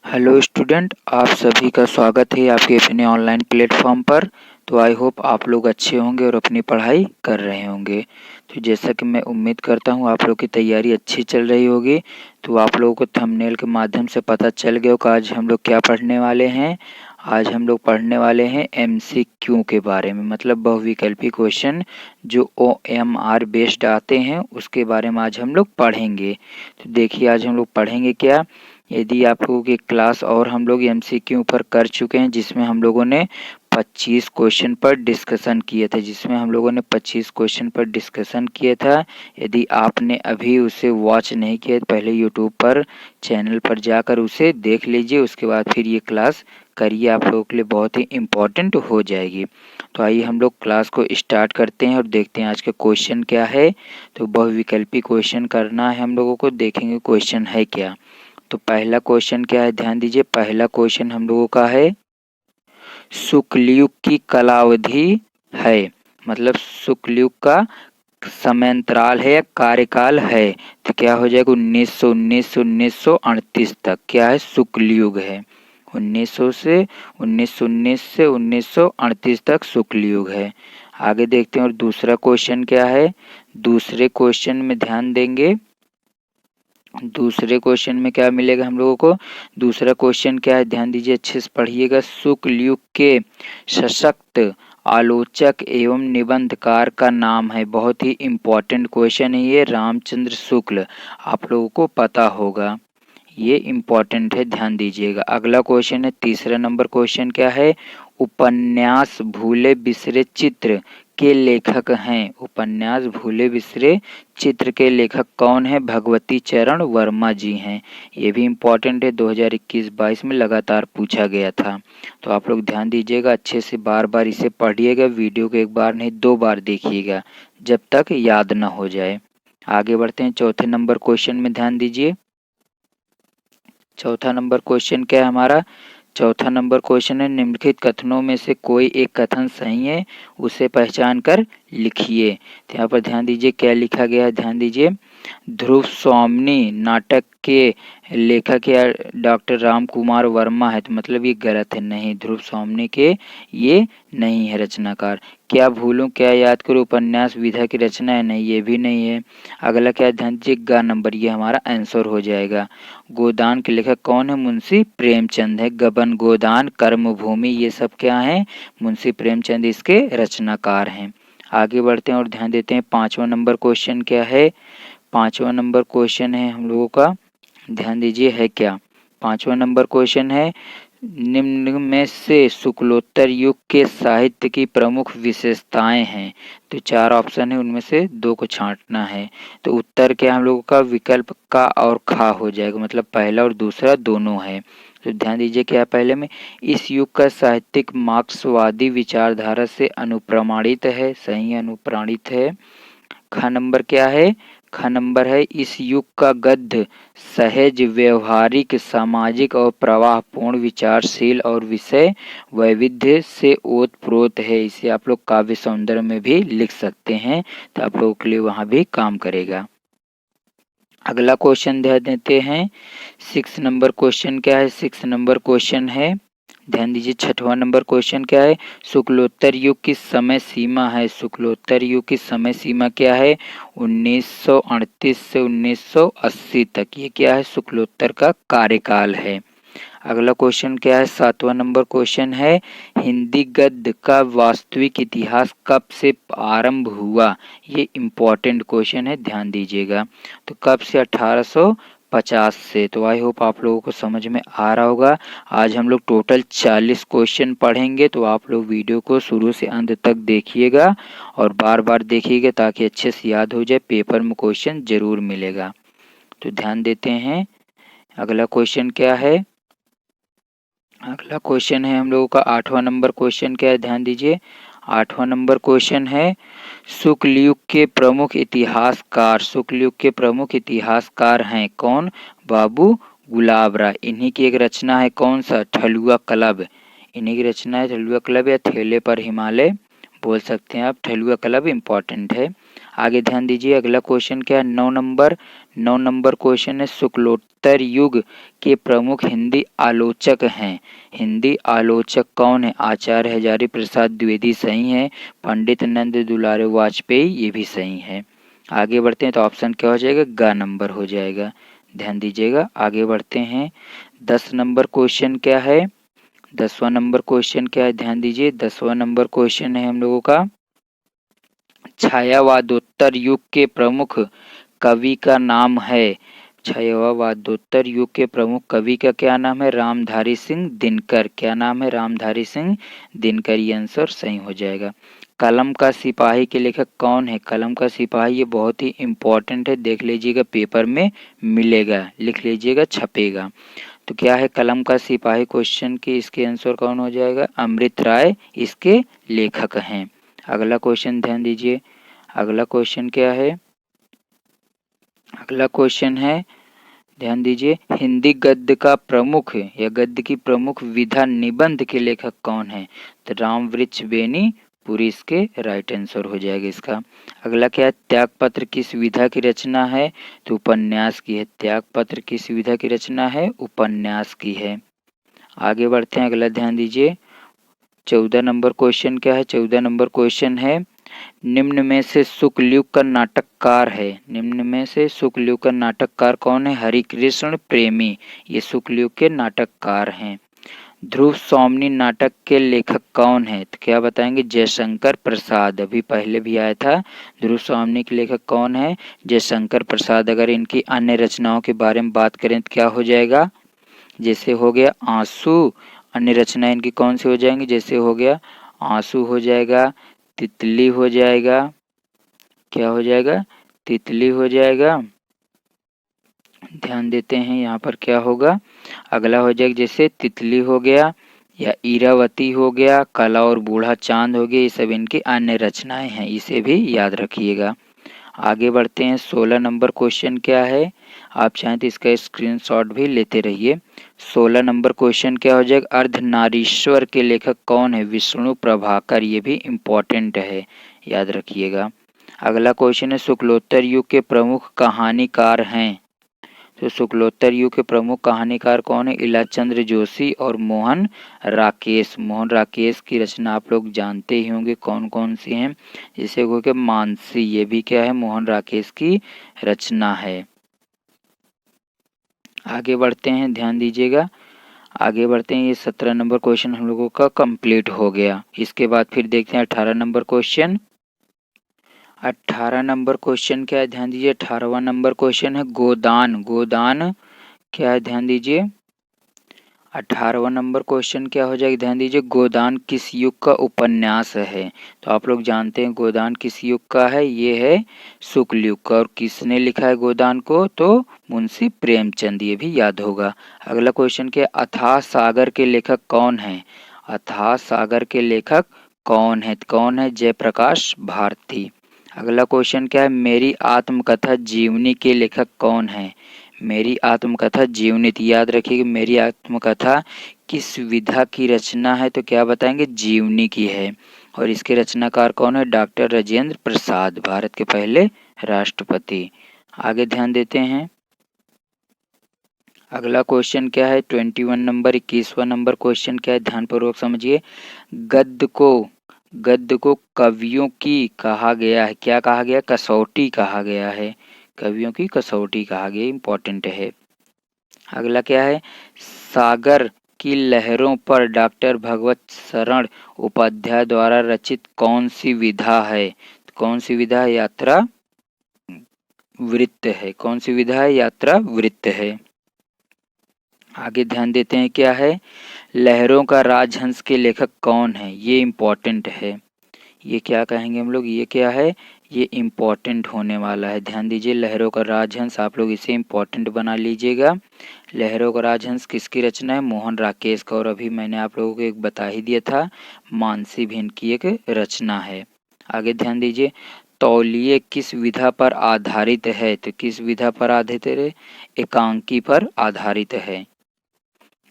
Hello student, आप सभी का स्वागत है आपके अपने ऑनलाइन प्लेटफॉर्म पर। तो आई होप आप लोग अच्छे होंगे और अपनी पढ़ाई कर रहे होंगे। तो जैसा कि मैं उम्मीद करता हूँ आप लोग की तैयारी अच्छी चल रही होगी। तो आप लोगों को थंबनेल के माध्यम से पता चल गया होगा आज हम लोग क्या पढ़ने वाले हैं। आज हम लोग पढ़ने वाले हैं MCQ के बारे में, मतलब बहुविकल्पी क्वेश्चन जो OMR बेस्ड आते हैं उसके बारे में आज हम लोग पढ़ेंगे। तो देखिए आज हम लोग पढ़ेंगे क्या। यदि आप लोगों की क्लास और हम लोग MCQ पर कर चुके हैं जिसमें हम लोगों ने 25 क्वेश्चन पर डिस्कशन किए थे यदि आपने अभी उसे वॉच नहीं किया तो पहले यूट्यूब पर चैनल पर जाकर उसे देख लीजिए, उसके बाद फिर ये क्लास करिए, आप लोगों के लिए बहुत ही इम्पोर्टेंट हो जाएगी। तो आइए हम लोग क्लास को स्टार्ट करते हैं और देखते हैं आज का क्वेश्चन क्या है। तो बहुविकल्पी क्वेश्चन करना है हम लोगों को, देखेंगे क्वेश्चन है क्या। तो पहला क्वेश्चन क्या है, ध्यान दीजिए। पहला क्वेश्चन हम लोगों का है शुक्लयुग की कालावधि है, मतलब शुक्लयुग का समयांतराल है या कार्यकाल है। तो क्या हो जाएगा 1919 से 1938 तक क्या है, शुक्लयुग है। 1919 से 1938 तक शुक्लयुग है। आगे देखते हैं और दूसरा क्वेश्चन क्या है। दूसरे क्वेश्चन में ध्यान देंगे, दूसरे क्वेश्चन में क्या मिलेगा हम लोगों को। दूसरा क्वेश्चन क्या है, ध्यान दीजिए, अच्छे से पढ़िएगा। शुक्लयुग के सशक्त आलोचक एवं निबंधकार का नाम है। बहुत ही इम्पोर्टेंट क्वेश्चन है ये, रामचंद्र शुक्ल। आप लोगों को पता होगा, ये इम्पोर्टेंट है, ध्यान दीजिएगा। अगला क्वेश्चन है, तीसरा नंबर क्वेश्चन क्या है। उपन्यास भूले बिसरे चित्र के लेखक हैं। उपन्यास भूले बिसरे चित्र के लेखक कौन है, भगवती चरण वर्मा जी हैं। ये भी इम्पोर्टेंट है, 2021-22 में लगातार पूछा गया था। तो आप लोग ध्यान दीजिएगा, अच्छे से बार बार इसे पढ़िएगा, वीडियो को एक बार नहीं 2 बार देखिएगा जब तक याद न हो जाए। आगे बढ़ते हैं, चौथे नंबर क्वेश्चन में ध्यान दीजिए। चौथा नंबर क्वेश्चन क्या है हमारा। चौथा नंबर क्वेश्चन है, निम्नलिखित कथनों में से कोई एक कथन सही है, उसे पहचान कर लिखिए। तो यहाँ पर ध्यान दीजिए क्या लिखा गया है, ध्यान दीजिए। ध्रुव स्वामिनी नाटक के लेखक या डॉक्टर राम कुमार वर्मा है, तो मतलब ये गलत है, नहीं, ध्रुव स्वामिनी के ये नहीं है रचनाकार। क्या भूलूं क्या याद करूं उपन्यास विधा की रचना है, नहीं, ये भी नहीं है। अगला क्या, ध्यान दीजिए, ग नंबर, ये हमारा आंसर हो जाएगा। गोदान के लेखक कौन है, मुंशी प्रेमचंद है। गबन, गोदान, कर्मभूमि, ये सब क्या है, मुंशी प्रेमचंद इसके रचनाकार हैं। आगे बढ़ते हैं और ध्यान देते हैं, पांचवा नंबर क्वेश्चन क्या है। पांचवा नंबर क्वेश्चन है हम लोगों का, ध्यान दीजिए है क्या। पांचवा नंबर क्वेश्चन है, निम्न में से शुक्लोत्तर युग के साहित्य की प्रमुख विशेषताएं हैं। तो 4 ऑप्शन है, उनमें से 2 को छांटना है। तो उत्तर क्या हम लोगों का, विकल्प का और खा हो जाएगा, मतलब पहला और दूसरा दोनों है। तो ध्यान दीजिए क्या पहले में, इस युग का साहित्यिक मार्क्सवादी विचारधारा से अनुप्रमाणित है, सही अनुप्राणित है। ख नंबर क्या है, ख नंबर है, इस युग का गद्य सहज व्यवहारिक सामाजिक और प्रवाहपूर्ण विचारशील और विषय वैविध्य से ओतप्रोत है। इसे आप लोग काव्य सौंदर्य में भी लिख सकते हैं, तो आप लोगों के लिए वहां भी काम करेगा। अगला क्वेश्चन ध्यान देते हैं, 6 नंबर क्वेश्चन क्या है। 6 नंबर क्वेश्चन है, ध्यान दीजिए, छठवां नंबर क्वेश्चन क्या है। शुक्लोत्तर युग की समय सीमा है। शुक्लोत्तर युग की समय सीमा क्या है, 1938 से 1980 तक, ये क्या है, शुक्लोत्तर का कार्यकाल है। अगला क्वेश्चन क्या है, 7वां नंबर क्वेश्चन है, हिंदी गद्य का वास्तविक इतिहास कब से आरंभ हुआ। ये इम्पोर्टेंट क्वेश्चन है, ध्यान दीजिएगा। तो कब से, 1850 से। तो आई होप आप लोगों को समझ में आ रहा होगा। आज हम लोग टोटल 40 क्वेश्चन पढ़ेंगे, तो आप लोग वीडियो को शुरू से अंत तक देखिएगा और बार बार देखिएगा ताकि अच्छे से याद हो जाए, पेपर में क्वेश्चन जरूर मिलेगा। तो ध्यान देते हैं, अगला क्वेश्चन क्या है। अगला क्वेश्चन है हम लोगों का 8वां नंबर क्वेश्चन क्या है, ध्यान दीजिए। 8वां नंबर क्वेश्चन है, शुक्लयुग के प्रमुख इतिहासकार। शुक्लयुग के प्रमुख इतिहासकार हैं कौन, बाबू गुलाब राय। इन्हीं की एक रचना है कौन सा, ठलुआ कलब। इन्हीं की रचना है ठलुआ कलब या थेले पर हिमालय, बोल सकते हैं आप, ठलुआ कलब इम्पोर्टेंट है। आगे ध्यान दीजिए अगला क्वेश्चन क्या है 9 नंबर क्वेश्चन है शुक्लोत्तर युग के प्रमुख हिंदी आलोचक हैं। हिंदी आलोचक कौन है? आचार्य हजारी प्रसाद द्विवेदी सही है, पंडित नंद दुलारे वाजपेयी ये भी सही है। आगे बढ़ते हैं तो ऑप्शन क्या हो जाएगा? ग नंबर हो जाएगा। ध्यान दीजिएगा आगे बढ़ते हैं 10 नंबर क्वेश्चन क्या है? 10वां नंबर क्वेश्चन क्या है? ध्यान दीजिए 10वां नंबर क्वेश्चन है हम लोगों का छायावादोत्तर युग के प्रमुख कवि का नाम है। छायावादोत्तर युग के प्रमुख कवि का क्या नाम है? रामधारी सिंह दिनकर। क्या नाम है? रामधारी सिंह दिनकर। ये आंसर सही हो जाएगा। कलम का सिपाही के लेखक कौन है? कलम का सिपाही ये बहुत ही इंपॉर्टेंट है, देख लीजिएगा पेपर में मिलेगा, लिख लीजिएगा, छपेगा। तो क्या है कलम का सिपाही क्वेश्चन के इसके आंसर कौन हो जाएगा? अमृत राय इसके लेखक हैं। अगला क्वेश्चन ध्यान दीजिए अगला क्वेश्चन क्या है? अगला क्वेश्चन है ध्यान दीजिए हिंदी गद्य का प्रमुख या गद्य की प्रमुख विधा निबंध के लेखक कौन है? तो राम वृक्ष बेनी पूरी इसके राइट आंसर हो जाएगा इसका। अगला क्या है त्यागपत्र किस विधा की रचना है? तो उपन्यास की है। त्यागपत्र किस विधा की रचना है? उपन्यास की है। आगे बढ़ते हैं अगला ध्यान दीजिए 14 नंबर क्वेश्चन क्या है? 14 नंबर क्वेश्चन है निम्न में से शुक्लयुग का नाटककार है। निम्न में से शुक्लयुग का नाटककार कौन है? हरिकृष्ण प्रेमी ये शुक्लयुग के नाटककार हैं। ध्रुव सौमनी नाटक के लेखक कौन है? तो क्या बताएंगे? जयशंकर प्रसाद। अभी पहले भी आया था। ध्रुव सौमनी के लेखक कौन है? जयशंकर प्रसाद। अगर इनकी अन्य रचनाओं के बारे में बात करें तो क्या हो जाएगा? जैसे हो गया आंसू। अन्य रचना इनकी कौन सी हो जाएंगी? जैसे हो गया आंसू हो जाएगा, तितली हो जाएगा, क्या हो जाएगा? तितली हो जाएगा। ध्यान देते हैं यहाँ पर क्या होगा? अगला हो जाएगा जैसे तितली हो गया या इरावती हो गया, कला और बूढ़ा चांद हो गया, ये सब इनकी अन्य रचनाएं हैं, इसे भी याद रखिएगा। आगे बढ़ते हैं 16 नंबर क्वेश्चन क्या है? आप चाहें तो इसका स्क्रीनशॉट भी लेते रहिए। 16 नंबर क्वेश्चन क्या हो जाएगा? अर्धनारीश्वर के लेखक कौन है? विष्णु प्रभाकर। ये भी इम्पोर्टेंट है, याद रखिएगा। अगला क्वेश्चन है शुक्लोत्तर युग के प्रमुख कहानीकार हैं। तो शुक्लोत्तर युग के प्रमुख कहानीकार कौन है? इलाचंद्र जोशी और मोहन राकेश। मोहन राकेश की रचना आप लोग जानते ही होंगे कौन कौन सी हैं, जैसे हो गया मानसी, ये भी क्या है? मोहन राकेश की रचना है। आगे बढ़ते हैं ध्यान दीजिएगा आगे बढ़ते हैं। ये 17 नंबर क्वेश्चन हम लोगों का कंप्लीट हो गया। इसके बाद फिर देखते हैं 18 नंबर क्वेश्चन। 18 नंबर क्वेश्चन क्या है? ध्यान दीजिए 18वां नंबर क्वेश्चन है गोदान। गोदान क्या है? ध्यान दीजिए 18वां नंबर क्वेश्चन क्या हो जाएगा? ध्यान दीजिए गोदान किस युग का उपन्यास है? तो आप लोग जानते हैं गोदान किस युग का है? ये है शुक्ल युग का। और किसने लिखा है गोदान को? तो मुंशी प्रेमचंद, ये भी याद होगा। अगला क्वेश्चन क्या? अथाह सागर के लेखक कौन है? अथाह सागर के लेखक कौन है? कौन है? जयप्रकाश भारती। अगला क्वेश्चन क्या है? मेरी आत्मकथा जीवनी के लेखक कौन है? मेरी आत्मकथा जीवनी, याद रखिए मेरी आत्मकथा किस विधा की रचना है? तो क्या बताएंगे? जीवनी की है। और इसके रचनाकार कौन है? डॉक्टर राजेंद्र प्रसाद, भारत के पहले राष्ट्रपति। आगे ध्यान देते हैं अगला क्वेश्चन क्या है? 21 नंबर 21वां नंबर क्वेश्चन क्या है? ध्यानपूर्वक समझिए। गद्य को कवियों की कहा गया है। क्या कहा गया? कसौटी कहा गया है। कवियों की कसौटी कहा गया, इंपॉर्टेंट है। अगला क्या है? सागर की लहरों पर डॉक्टर भगवत शरण उपाध्याय द्वारा रचित कौन सी विधा है? कौन सी विधा है? यात्रा वृत्त है। कौन सी विधा है? यात्रा वृत्त है। आगे ध्यान देते हैं क्या है? लहरों का राजहंस के लेखक कौन है? ये इम्पोर्टेंट है। ये क्या कहेंगे हम लोग? ये क्या है? ये इम्पोर्टेंट होने वाला है। ध्यान दीजिए लहरों का राजहंस, आप लोग इसे इम्पोर्टेंट बना लीजिएगा। लहरों का राजहंस किसकी रचना है? मोहन राकेश का। और अभी मैंने आप लोगों को एक बता ही दिया था, मानसी भी इनकी एक रचना है। आगे ध्यान दीजिए तौलिए किस विधा पर आधारित है? तो किस विधा पर आधारित है? एकांकी पर आधारित है।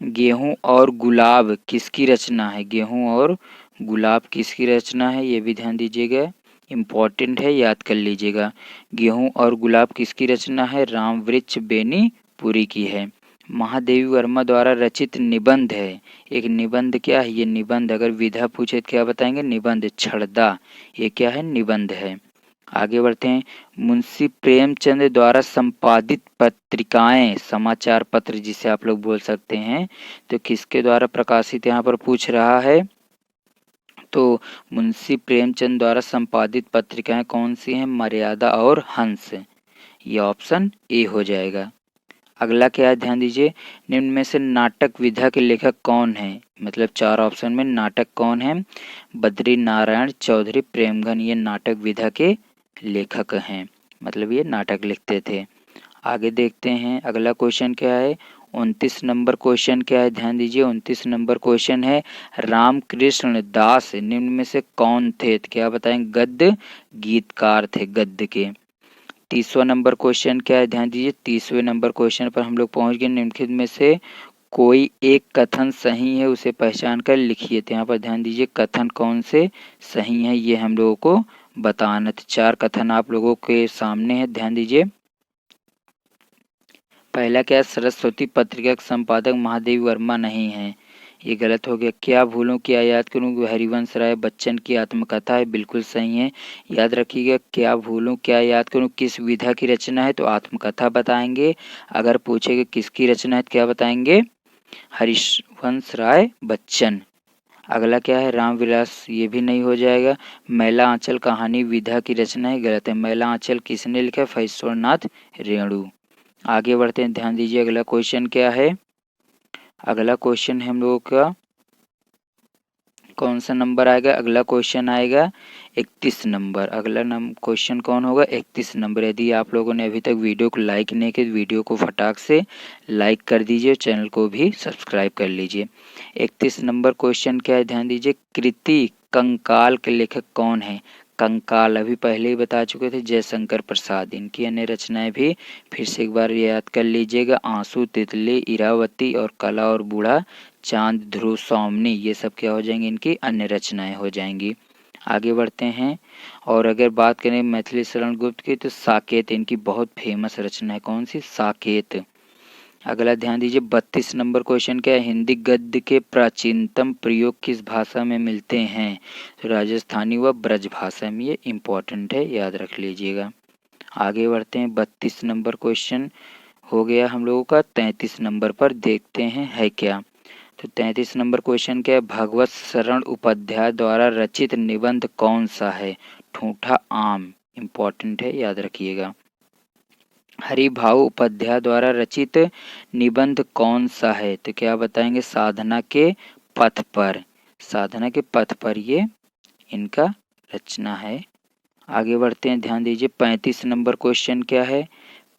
गेहूं और गुलाब किसकी रचना है? गेहूं और गुलाब किसकी रचना है? ये भी ध्यान दीजिएगा, इम्पॉर्टेंट है, याद कर लीजिएगा। गेहूं और गुलाब किसकी रचना है? रामवृक्ष बेनीपुरी की है। महादेवी वर्मा द्वारा रचित निबंध है। एक निबंध क्या है? ये निबंध अगर विधा पूछे तो क्या बताएंगे? निबंध। छड़दा, ये क्या है? निबंध है। आगे बढ़ते हैं। मुंशी प्रेमचंद द्वारा संपादित पत्रिकाएं, समाचार पत्र जिसे आप लोग बोल सकते हैं, तो किसके द्वारा प्रकाशित यहाँ पर पूछ रहा है? तो मुंशी प्रेमचंद द्वारा संपादित पत्रिकाएं कौन सी हैं? मर्यादा और हंस। ये ऑप्शन ए हो जाएगा। अगला क्या है? ध्यान दीजिए। निम्न में से नाटक विधा के लेखक कौन है? मतलब 4 ऑप्शन में नाटक कौन है? बद्री नारायण चौधरी प्रेमघन, ये नाटक विधा के लेखक हैं, मतलब ये नाटक लिखते थे। आगे देखते हैं अगला क्वेश्चन क्या है। 29 नंबर क्वेश्चन क्या है? ध्यान दीजिए। 29 नंबर क्वेश्चन है, रामकृष्ण दास निम्न में से कौन थे? तो क्या बताएं? गद्य गीतकार थे, गद्य के। 30वां नंबर क्वेश्चन क्या है? ध्यान दीजिए। 30वें नंबर क्वेश्चन पर हम लोग पहुंच गए। निम्नलिखित में से कोई एक कथन सही है, उसे पहचान कर लिखिए। तो यहाँ पर ध्यान दीजिए, कथन कौन से सही है ये हम लोगों को बताना। तो 4 कथन आप लोगों के सामने है, ध्यान दीजिए। पहला क्या है? सरस्वती पत्रिका के संपादक महादेवी वर्मा नहीं है, ये गलत हो गया। क्या भूलूं क्या याद करूं? हरिवंश राय बच्चन की आत्मकथा है, बिल्कुल सही है। याद रखिएगा, क्या भूलूं क्या याद करूं किस विधा की रचना है? तो आत्मकथा बताएंगे। अगर पूछेगा किसकी रचना है तो क्या बताएंगे? हरिवंश राय बच्चन। अगला क्या है? रामविलास, ये भी नहीं हो जाएगा। मैला आंचल कहानी विधा की रचना है, गलत है। मैला आंचल किसने लिखा? फैश्वरनाथ रेणु। आगे बढ़ते हैं, ध्यान दीजिए। अगला क्वेश्चन क्या है? अगला क्वेश्चन है हम लोगों का कौन सा नंबर आएगा? अगला क्वेश्चन आएगा 31 नंबर। अगला क्वेश्चन कौन होगा? 31 नंबर। यदि आप लोगों ने अभी तक वीडियो को लाइक नहीं किया तो वीडियो को फटाक से लाइक कर दीजिए, चैनल को भी सब्सक्राइब कर लीजिए। 31 नंबर क्वेश्चन क्या है? ध्यान दीजिए। कृति कंकाल के लेखक कौन है? कंकाल अभी पहले ही बता चुके थे, जयशंकर प्रसाद। इनकी अन्य रचनाएं भी फिर से एक बार याद कर लीजिएगा। आंसू, तितली, इरावती और कला और बूढ़ा चांद, ध्रुव, सौमनी, ये सब क्या हो जाएंगी? इनकी अन्य रचनाएं हो जाएंगी। आगे बढ़ते हैं। और अगर बात करें मैथिली शरण गुप्त की, तो साकेत इनकी बहुत फेमस रचना है। कौन सी? साकेत। अगला ध्यान दीजिए। 32 नंबर क्वेश्चन क्या है? हिंदी गद्य के प्राचीनतम प्रयोग किस भाषा में मिलते हैं? तो राजस्थानी व ब्रज भाषा में। ये इम्पोर्टेंट है, याद रख लीजिएगा। आगे बढ़ते हैं। 32 नंबर क्वेश्चन हो गया हम लोगों का। 33 नंबर पर देखते हैं है क्या। तो 33 नंबर क्वेश्चन क्या है? भगवत शरण उपाध्याय द्वारा रचित निबंध कौन सा है? ठूठा आम, इम्पोर्टेंट है, याद रखिएगा। हरिभाऊ उपाध्याय द्वारा रचित निबंध कौन सा है? तो क्या बताएंगे? साधना के पथ पर। साधना के पथ पर ये इनका रचना है। आगे बढ़ते हैं, ध्यान दीजिए। 35 नंबर क्वेश्चन क्या है?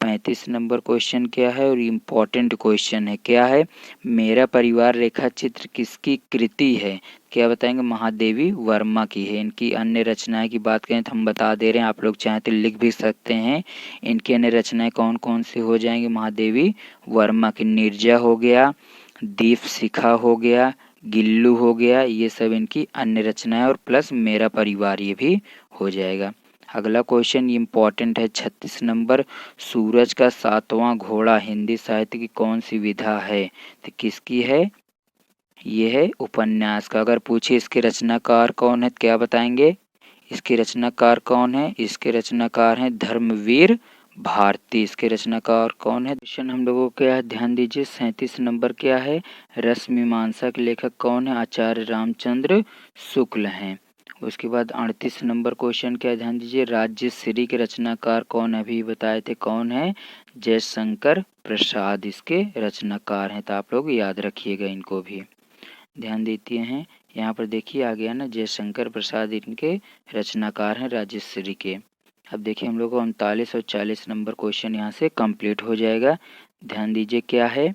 35 नंबर क्वेश्चन क्या है? और इम्पोर्टेंट क्वेश्चन है। क्या है? मेरा परिवार रेखा चित्र किसकी कृति है? क्या बताएंगे? महादेवी वर्मा की है। इनकी अन्य रचनाएं की बात करें तो हम बता दे रहे हैं, आप लोग चाहें तो लिख भी सकते हैं। इनकी अन्य रचनाएं कौन कौन सी हो जाएंगी? महादेवी वर्मा की निर्जा हो गया, दीप शिखा हो गया, गिल्लू हो गया, ये सब इनकी अन्य रचनाएं, और प्लस मेरा परिवार ये भी हो जाएगा। अगला क्वेश्चन इम्पोर्टेंट है 36 नंबर। सूरज का 7वां घोड़ा हिंदी साहित्य की कौन सी विधा है? तो किसकी है? ये है उपन्यास का। अगर पूछे इसके रचनाकार कौन है तो क्या बताएंगे? इसके रचनाकार कौन है? इसके रचनाकार हैं धर्मवीर भारती। इसके रचनाकार कौन है? क्वेश्चन हम लोगों को क्या है? ध्यान दीजिए। 37 नंबर क्या है? रस मीमांसा के लेखक कौन है? आचार्य रामचंद्र शुक्ल हैं। उसके बाद 38 नंबर क्वेश्चन क्या है? ध्यान दीजिए। राज्यश्री के रचनाकार कौन है? अभी बताए थे कौन है? जयशंकर प्रसाद इसके रचनाकार हैं। तो आप लोग याद रखिएगा इनको भी, ध्यान देते हैं। यहाँ पर देखिए आ गया ना, जयशंकर प्रसाद इनके रचनाकार हैं राज्यश्री के। अब देखिए हम लोग को 39 और 40 नंबर क्वेश्चन यहाँ से कंप्लीट हो जाएगा। ध्यान दीजिए क्या है?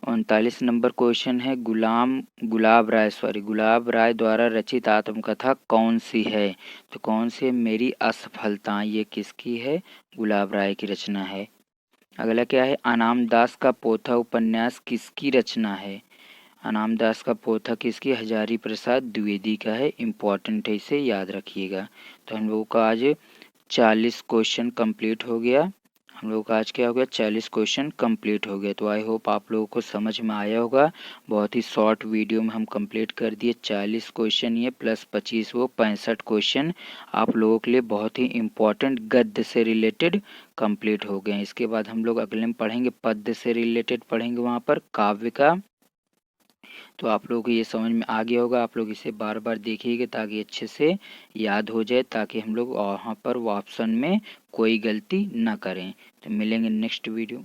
39 नंबर क्वेश्चन है, गुलाब राय द्वारा रचित आत्मकथा कौन सी है? तो कौन सी? मेरी असफलता, ये किसकी है? गुलाब राय की रचना है। अगला क्या है? अनाम दास का पोथा उपन्यास किसकी रचना है? अनाम दास का पोथा किसकी, हजारी प्रसाद द्विवेदी का है। इम्पॉर्टेंट है, इसे याद रखिएगा। तो हम लोगों का आज 40 क्वेश्चन कंप्लीट हो गया। हम लोगों का आज क्या हो गया, 40 क्वेश्चन कंप्लीट हो गया। तो आई होप आप लोगों को समझ में आया होगा। बहुत ही शॉर्ट वीडियो में हम कंप्लीट कर दिए 40 क्वेश्चन, ये प्लस 25 वो 65 क्वेश्चन आप लोगों के लिए बहुत ही इम्पोर्टेंट गद्य से रिलेटेड कंप्लीट हो गए। इसके बाद हम लोग अगले में पढ़ेंगे पद्य से रिलेटेड पढ़ेंगे, वहाँ पर काव्य का। तो आप लोगों को ये समझ में आ गया होगा। आप लोग इसे बार बार देखिएगा ताकि अच्छे से याद हो जाए, ताकि हम लोग वहाँ पर ऑप्शन में कोई गलती ना करें। तो मिलेंगे नेक्स्ट वीडियो।